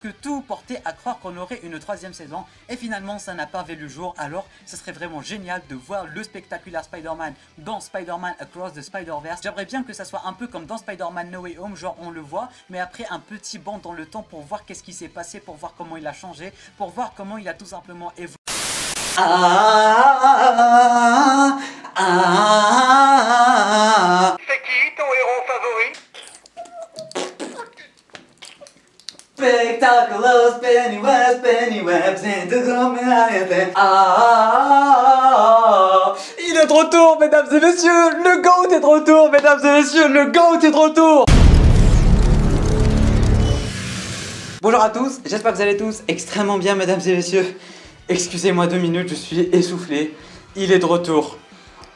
Que tout portait à croire qu'on aurait une troisième saison et finalement ça n'a pas vu le jour. Alors ce serait vraiment génial de voir le spectaculaire Spider-Man dans Spider-Man Across the Spider-Verse. J'aimerais bien que ça soit un peu comme dans Spider-Man No Way Home, genre on le voit mais après un petit bond dans le temps pour voir qu'est-ce qui s'est passé, pour voir comment il a changé, pour voir comment il a tout simplement évolué. C'est qui ton héros favori? Spectacular Pennywise, Pennywise, il est de retour, mesdames et messieurs, le GOAT est de retour, mesdames et messieurs, le GOAT est de retour. Bonjour à tous, j'espère que vous allez tous extrêmement bien, mesdames et messieurs. Excusez-moi 2 minutes, je suis essoufflé. Il est de retour.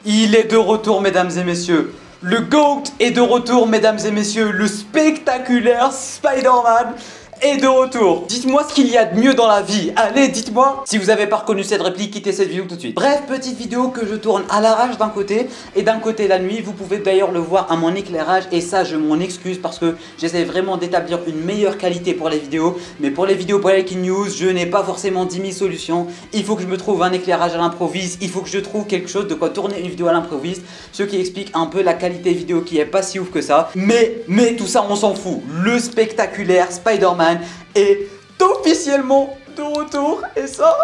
Il est de retour, mesdames et messieurs. Le GOAT est de retour, mesdames et messieurs. Le spectaculaire Spider-Man est de retour. Dites-moi ce qu'il y a de mieux dans la vie. Allez, dites-moi. Si vous n'avez pas reconnu cette réplique, quittez cette vidéo tout de suite. Bref, petite vidéo que je tourne à l'arrache d'un côté et d'un côté la nuit. Vous pouvez d'ailleurs le voir à mon éclairage et ça, je m'en excuse parce que j'essaie vraiment d'établir une meilleure qualité pour les vidéos. Mais pour les vidéos Breaking News, je n'ai pas forcément 10 000 solutions. Il faut que je me trouve un éclairage à l'improviste. Il faut que je trouve quelque chose de quoi tourner une vidéo à l'improviste. Ce qui explique un peu la qualité vidéo qui est pas si ouf que ça. Mais tout ça, on s'en fout. Le spectaculaire Spider-Man est officiellement de retour et ça...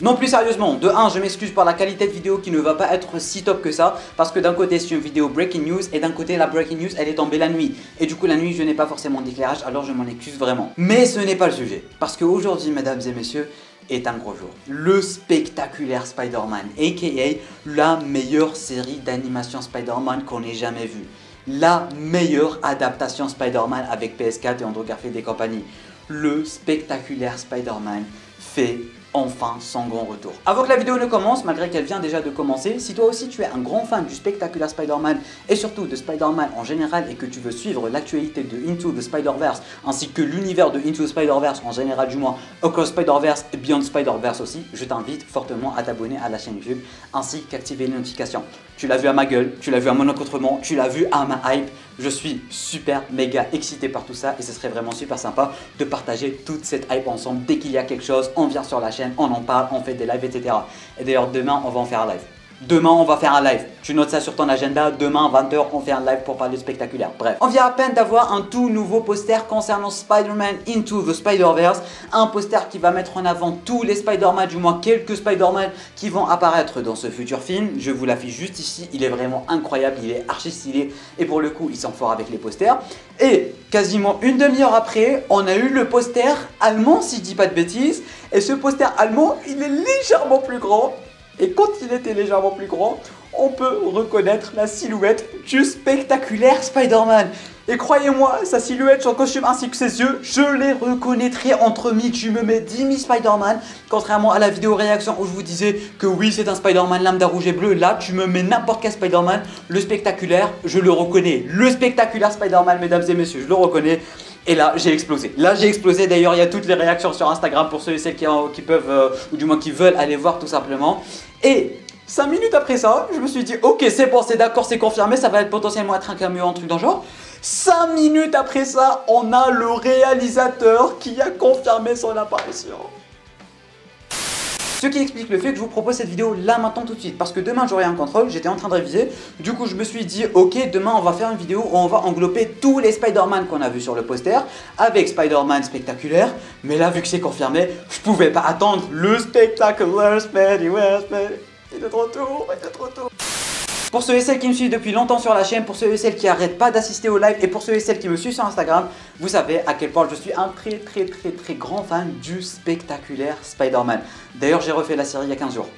Non, plus sérieusement, de 1, je m'excuse pour la qualité de vidéo qui ne va pas être si top que ça parce que d'un côté c'est une vidéo breaking news et d'un côté la breaking news elle est tombée la nuit et du coup la nuit je n'ai pas forcément d'éclairage, alors je m'en excuse vraiment. Mais ce n'est pas le sujet parce qu'aujourd'hui, mesdames et messieurs, est un gros jour. Le spectaculaire Spider-Man, aka la meilleure série d'animation Spider-Man qu'on ait jamais vue. La meilleure adaptation Spider-Man avec PS4 et Andrew Garfield et compagnie. Le spectaculaire Spider-Man fait enfin son grand retour. Avant que la vidéo ne commence, malgré qu'elle vient déjà de commencer, si toi aussi tu es un grand fan du spectaculaire Spider-Man et surtout de Spider-Man en général et que tu veux suivre l'actualité de Into the Spider-Verse ainsi que l'univers de Into the Spider-Verse en général du moins, Across Spider-Verse et Beyond Spider-Verse aussi, je t'invite fortement à t'abonner à la chaîne YouTube ainsi qu'activer les notifications. Tu l'as vu à ma gueule, tu l'as vu à mon encoutrement, tu l'as vu à ma hype. Je suis super méga excité par tout ça et ce serait vraiment super sympa de partager toute cette hype ensemble. Dès qu'il y a quelque chose, on vient sur la chaîne, on en parle, on fait des lives, etc. Et d'ailleurs demain on va en faire un live. Demain on va faire un live, tu notes ça sur ton agenda, demain 20 h on fait un live pour parler de spectaculaire. Bref, on vient à peine d'avoir un tout nouveau poster concernant Spider-Man Into the Spider-Verse. Un poster qui va mettre en avant tous les Spider-Man, du moins quelques Spider-Man qui vont apparaître dans ce futur film. Je vous l'affiche juste ici, il est vraiment incroyable, il est archi stylé et pour le coup il s'en fort avec les posters. Et quasiment une demi-heure après, on a eu le poster allemand si je dis pas de bêtises. Et ce poster allemand, il est légèrement plus grand. Et quand il était légèrement plus grand, on peut reconnaître la silhouette du spectaculaire Spider-Man. Et croyez-moi, sa silhouette, son costume ainsi que ses yeux, je les reconnaîtrai entre mille. Tu me mets 10 000 Spider-Man, contrairement à la vidéo réaction où je vous disais que oui, c'est un Spider-Man lambda rouge et bleu. Là, tu me mets n'importe quel Spider-Man, le spectaculaire, je le reconnais. Le spectaculaire Spider-Man, mesdames et messieurs, je le reconnais. Et là, j'ai explosé. Là, j'ai explosé. D'ailleurs, il y a toutes les réactions sur Instagram pour ceux et celles qui peuvent, ou du moins qui veulent aller voir tout simplement. Et 5 minutes après ça, je me suis dit, ok, c'est bon, c'est d'accord, c'est confirmé, ça va être potentiellement être un caméo, un truc dans le genre. 5 minutes après ça, on a le réalisateur qui a confirmé son apparition. Ce qui explique le fait que je vous propose cette vidéo là maintenant tout de suite. Parce que demain j'aurai un contrôle, j'étais en train de réviser. Du coup je me suis dit ok, demain on va faire une vidéo où on va englober tous les Spider-Man qu'on a vu sur le poster avec Spider-Man spectaculaire. Mais là vu que c'est confirmé, je pouvais pas attendre le spectaculaire Spider-Man. Il est de retour, il est de retour. Pour ceux et celles qui me suivent depuis longtemps sur la chaîne, pour ceux et celles qui n'arrêtent pas d'assister au live et pour ceux et celles qui me suivent sur Instagram, vous savez à quel point je suis un très grand fan du spectaculaire Spider-Man. D'ailleurs, j'ai refait la série il y a 15 jours.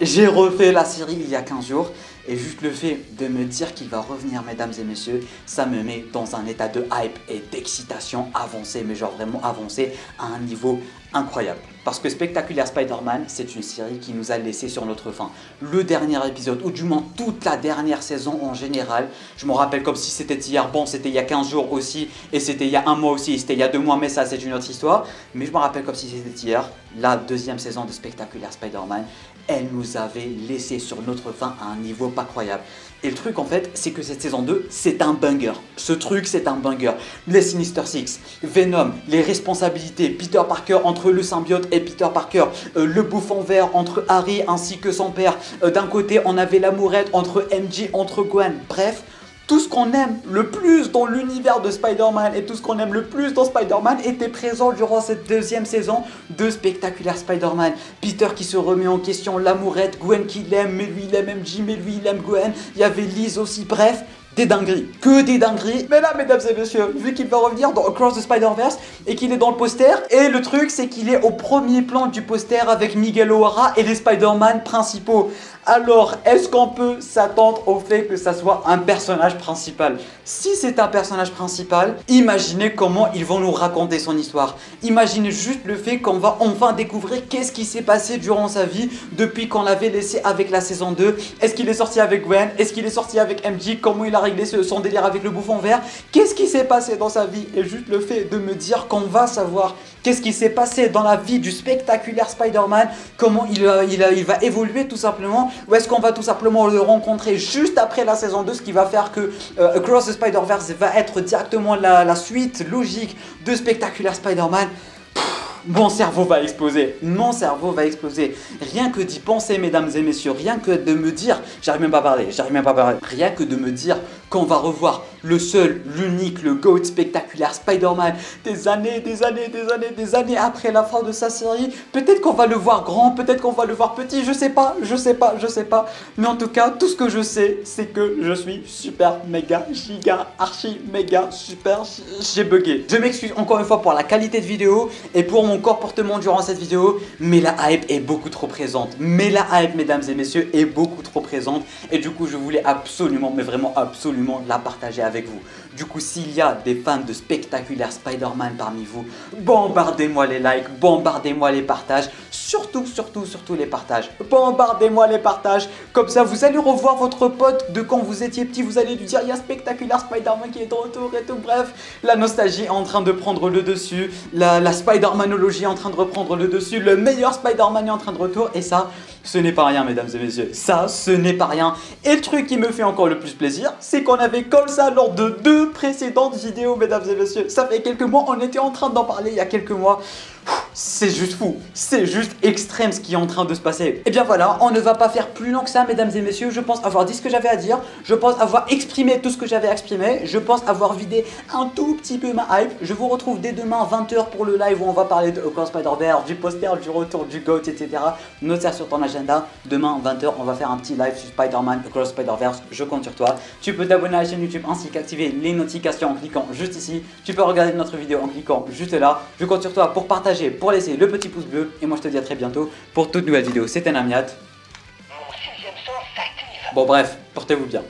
J'ai refait la série il y a 15 jours et juste le fait de me dire qu'il va revenir, mesdames et messieurs, ça me met dans un état de hype et d'excitation avancé, mais genre vraiment avancé à un niveau incroyable. Parce que Spectaculaire Spider-Man, c'est une série qui nous a laissé sur notre faim. Le dernier épisode, ou du moins toute la dernière saison en général, je me rappelle comme si c'était hier, bon c'était il y a 15 jours aussi, et c'était il y a un mois aussi, c'était il y a 2 mois, mais ça c'est une autre histoire. Mais je me rappelle comme si c'était hier, la deuxième saison de Spectaculaire Spider-Man, elle nous avait laissé sur notre faim à un niveau pas croyable. Et le truc en fait, c'est que cette saison 2, c'est un banger. Ce truc, c'est un banger. Les Sinister Six, Venom, les responsabilités, Peter Parker entre le symbiote et Peter Parker, le bouffon vert entre Harry ainsi que son père. D'un côté, on avait l'amourette entre MJ, entre Gwen. Bref, tout ce qu'on aime le plus dans l'univers de Spider-Man et tout ce qu'on aime le plus dans Spider-Man était présent durant cette deuxième saison de Spectacular Spider-Man. Peter qui se remet en question, l'amourette, Gwen qui l'aime, mais lui il aime MJ, mais lui il aime Gwen. Il y avait Liz aussi, bref. Des dingueries, que des dingueries. Mais là, mesdames et messieurs, vu qu'il va revenir dans Across the Spider-Verse et qu'il est dans le poster, et le truc c'est qu'il est au premier plan du poster avec Miguel O'Hara et les Spider-Man principaux. Alors, est-ce qu'on peut s'attendre au fait que ça soit un personnage principal? Si c'est un personnage principal, imaginez comment ils vont nous raconter son histoire. Imaginez juste le fait qu'on va enfin découvrir qu'est-ce qui s'est passé durant sa vie depuis qu'on l'avait laissé avec la saison 2. Est-ce qu'il est sorti avec Gwen? Est-ce qu'il est sorti avec MJ? Comment il a réglé son délire avec le bouffon vert? Qu'est-ce qui s'est passé dans sa vie? Et juste le fait de me dire qu'on va savoir qu'est-ce qui s'est passé dans la vie du spectaculaire Spider-Man, comment il va évoluer tout simplement, ou est-ce qu'on va tout simplement le rencontrer juste après la saison 2, ce qui va faire que Across the Spider-Verse va être directement la suite logique de Spectacular Spider-Man. Mon cerveau va exploser, mon cerveau va exploser. Rien que d'y penser, mesdames et messieurs, rien que de me dire, j'arrive même pas à parler, rien que de me dire qu'on va revoir le seul, l'unique, le GOAT Spectaculaire Spider-Man des années après la fin de sa série. Peut-être qu'on va le voir grand, peut-être qu'on va le voir petit, je sais pas. Mais en tout cas, tout ce que je sais, c'est que je suis super, méga, giga, archi, méga, super, j'ai bugué. Je m'excuse encore une fois pour la qualité de vidéo et pour mon comportement durant cette vidéo, mais la hype est beaucoup trop présente. Mais la hype, mesdames et messieurs, est beaucoup trop présente. Et du coup, je voulais absolument, mais vraiment absolument la partager avec vous. Du coup, s'il y a des fans de Spectacular Spider-Man parmi vous, bombardez-moi les likes, bombardez-moi les partages. Surtout les partages. Bombardez-moi les partages. Comme ça, vous allez revoir votre pote de quand vous étiez petit. Vous allez lui dire, il y a Spectacular Spider-Man qui est de retour et tout. Bref, la nostalgie est en train de prendre le dessus. La Spider-Manologie est en train de reprendre le dessus. Le meilleur Spider-Man est en train de retour. Et ça, ce n'est pas rien, mesdames et messieurs. Ça, ce n'est pas rien. Et le truc qui me fait encore le plus plaisir, c'est qu'on avait comme ça lors de 2 précédentes vidéos, mesdames et messieurs. Ça fait quelques mois, on était en train d'en parler il y a quelques mois. C'est juste fou, c'est juste extrême ce qui est en train de se passer. Et bien voilà, on ne va pas faire plus long que ça, mesdames et messieurs. Je pense avoir dit ce que j'avais à dire. Je pense avoir exprimé tout ce que j'avais à exprimer. Je pense avoir vidé un tout petit peu ma hype. Je vous retrouve dès demain 20h pour le live où on va parler de Across Spider-Verse, du poster, du retour du GOAT, etc. Note ça sur ton agenda. Demain 20h, on va faire un petit live sur Spider-Man Across Spider-Verse. Je compte sur toi. Tu peux t'abonner à la chaîne YouTube ainsi qu'activer les notifications en cliquant juste ici. Tu peux regarder notre vidéo en cliquant juste là. Je compte sur toi pour partager, pour laisser le petit pouce bleu. Et moi je te dis à très bientôt pour toute nouvelle vidéo. C'était Namiat. Mon 6e sens s'active. Bon bref, portez-vous bien.